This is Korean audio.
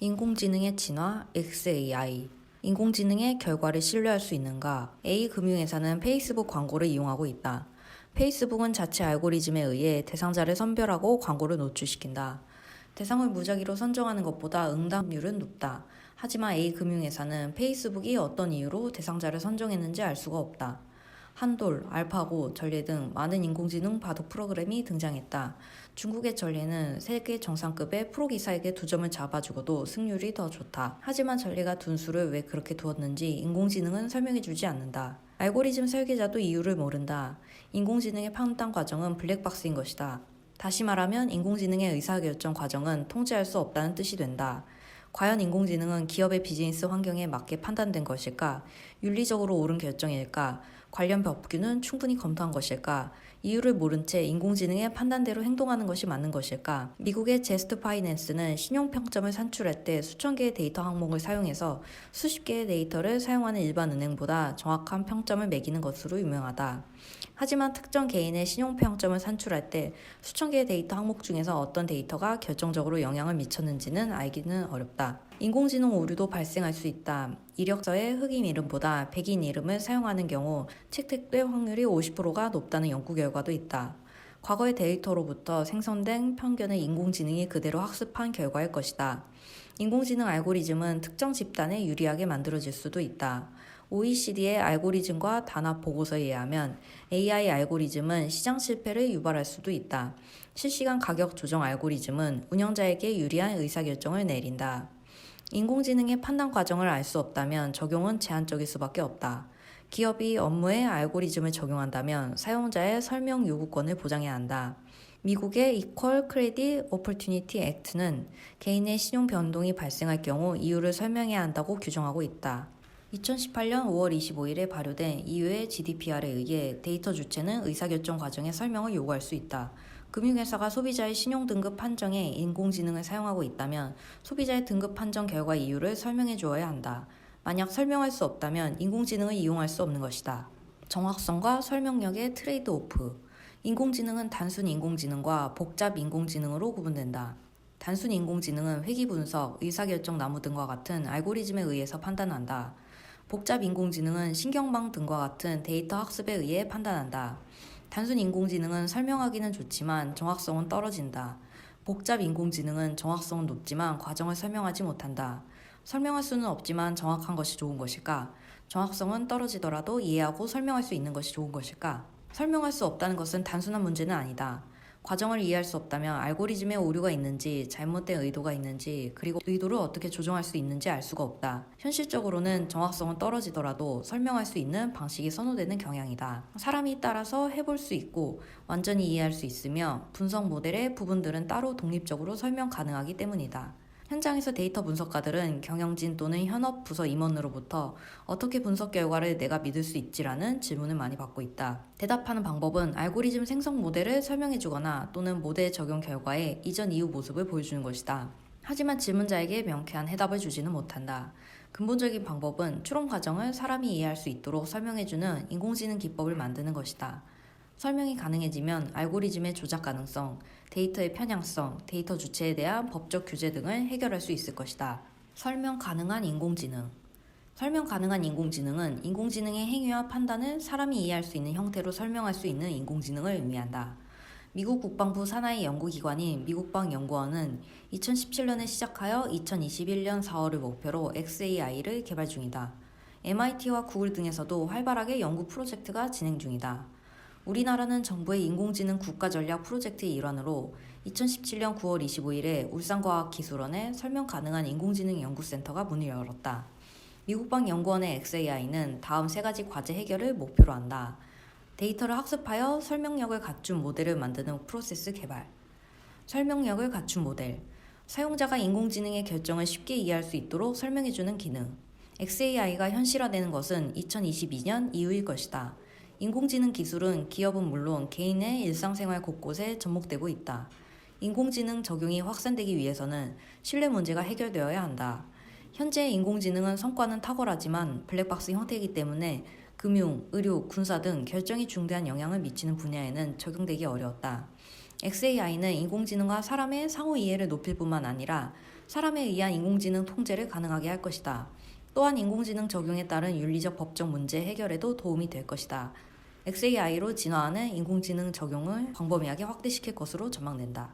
인공지능의 진화, XAI. 인공지능의 결과를 신뢰할 수 있는가? A금융회사는 페이스북 광고를 이용하고 있다. 페이스북은 자체 알고리즘에 의해 대상자를 선별하고 광고를 노출시킨다. 대상을 무작위로 선정하는 것보다 응답률은 높다. 하지만 A금융회사는 페이스북이 어떤 이유로 대상자를 선정했는지 알 수가 없다. 한돌, 알파고, 전례 등 많은 인공지능 바둑 프로그램이 등장했다. 중국의 전례는 세계 정상급의 프로기사에게 2점을 잡아주고도 승률이 더 좋다. 하지만 전례가 둔수를 왜 그렇게 두었는지 인공지능은 설명해주지 않는다. 알고리즘 설계자도 이유를 모른다. 인공지능의 판단 과정은 블랙박스인 것이다. 다시 말하면 인공지능의 의사결정 과정은 통제할 수 없다는 뜻이 된다. 과연 인공지능은 기업의 비즈니스 환경에 맞게 판단된 것일까? 윤리적으로 옳은 결정일까? 관련 법규는 충분히 검토한 것일까? 이유를 모른 채 인공지능의 판단대로 행동하는 것이 맞는 것일까? 미국의 제스트 파이낸스는 신용평점을 산출할 때 수천 개의 데이터 항목을 사용해서 수십 개의 데이터를 사용하는 일반 은행보다 정확한 평점을 매기는 것으로 유명하다. 하지만 특정 개인의 신용평점을 산출할 때 수천 개의 데이터 항목 중에서 어떤 데이터가 결정적으로 영향을 미쳤는지는 알기는 어렵다. 인공지능 오류도 발생할 수 있다. 이력서에 흑인 이름보다 백인 이름을 사용하는 경우 채택될 확률이 50%가 높다는 연구 결과도 있다. 과거의 데이터로부터 생성된 편견을 인공지능이 그대로 학습한 결과일 것이다. 인공지능 알고리즘은 특정 집단에 유리하게 만들어질 수도 있다. OECD의 알고리즘과 단합 보고서에 의하면 AI 알고리즘은 시장 실패를 유발할 수도 있다. 실시간 가격 조정 알고리즘은 운영자에게 유리한 의사결정을 내린다. 인공지능의 판단 과정을 알 수 없다면 적용은 제한적일 수밖에 없다. 기업이 업무에 알고리즘을 적용한다면 사용자의 설명 요구권을 보장해야 한다. 미국의 Equal Credit Opportunity Act는 개인의 신용 변동이 발생할 경우 이유를 설명해야 한다고 규정하고 있다. 2018년 5월 25일에 발효된 EU의 GDPR에 의해 데이터 주체는 의사결정 과정의 설명을 요구할 수 있다. 금융회사가 소비자의 신용등급 판정에 인공지능을 사용하고 있다면 소비자의 등급 판정 결과 이유를 설명해 주어야 한다. 만약 설명할 수 없다면 인공지능을 이용할 수 없는 것이다. 정확성과 설명력의 트레이드 오프. 인공지능은 단순 인공지능과 복잡 인공지능으로 구분된다. 단순 인공지능은 회귀 분석, 의사결정 나무 등과 같은 알고리즘에 의해서 판단한다. 복잡 인공지능은 신경망 등과 같은 데이터 학습에 의해 판단한다. 단순 인공지능은 설명하기는 좋지만 정확성은 떨어진다. 복잡 인공지능은 정확성은 높지만 과정을 설명하지 못한다. 설명할 수는 없지만 정확한 것이 좋은 것일까? 정확성은 떨어지더라도 이해하고 설명할 수 있는 것이 좋은 것일까? 설명할 수 없다는 것은 단순한 문제는 아니다. 과정을 이해할 수 없다면 알고리즘에 오류가 있는지, 잘못된 의도가 있는지, 그리고 의도를 어떻게 조정할 수 있는지 알 수가 없다. 현실적으로는 정확성은 떨어지더라도 설명할 수 있는 방식이 선호되는 경향이다. 사람이 따라서 해볼 수 있고 완전히 이해할 수 있으며 분석 모델의 부분들은 따로 독립적으로 설명 가능하기 때문이다. 현장에서 데이터 분석가들은 경영진 또는 현업 부서 임원으로부터 어떻게 분석 결과를 내가 믿을 수 있지라는 질문을 많이 받고 있다. 대답하는 방법은 알고리즘 생성 모델을 설명해주거나 또는 모델 적용 결과의 이전 이후 모습을 보여주는 것이다. 하지만 질문자에게 명쾌한 해답을 주지는 못한다. 근본적인 방법은 추론 과정을 사람이 이해할 수 있도록 설명해주는 인공지능 기법을 만드는 것이다. 설명이 가능해지면 알고리즘의 조작 가능성, 데이터의 편향성, 데이터 주체에 대한 법적 규제 등을 해결할 수 있을 것이다. 설명 가능한 인공지능. 설명 가능한 인공지능은 인공지능의 행위와 판단을 사람이 이해할 수 있는 형태로 설명할 수 있는 인공지능을 의미한다. 미국 국방부 산하의 연구기관인 미국방연구원은 2017년에 시작하여 2021년 4월을 목표로 XAI를 개발 중이다. MIT와 구글 등에서도 활발하게 연구 프로젝트가 진행 중이다. 우리나라는 정부의 인공지능 국가전략 프로젝트의 일환으로 2017년 9월 25일에 울산과학기술원에 설명 가능한 인공지능 연구센터가 문을 열었다. 미국방연구원의 XAI는 다음 3가지 과제 해결을 목표로 한다. 데이터를 학습하여 설명력을 갖춘 모델을 만드는 프로세스 개발. 설명력을 갖춘 모델. 사용자가 인공지능의 결정을 쉽게 이해할 수 있도록 설명해주는 기능. XAI가 현실화되는 것은 2022년 이후일 것이다. 인공지능 기술은 기업은 물론 개인의 일상생활 곳곳에 접목되고 있다. 인공지능 적용이 확산되기 위해서는 신뢰 문제가 해결되어야 한다. 현재 인공지능은 성과는 탁월하지만 블랙박스 형태이기 때문에 금융, 의료, 군사 등 결정이 중대한 영향을 미치는 분야에는 적용되기 어려웠다. XAI는 인공지능과 사람의 상호 이해를 높일 뿐만 아니라 사람에 의한 인공지능 통제를 가능하게 할 것이다. 또한 인공지능 적용에 따른 윤리적 법적 문제 해결에도 도움이 될 것이다. XAI로 진화하는 인공지능 적용을 광범위하게 확대시킬 것으로 전망된다.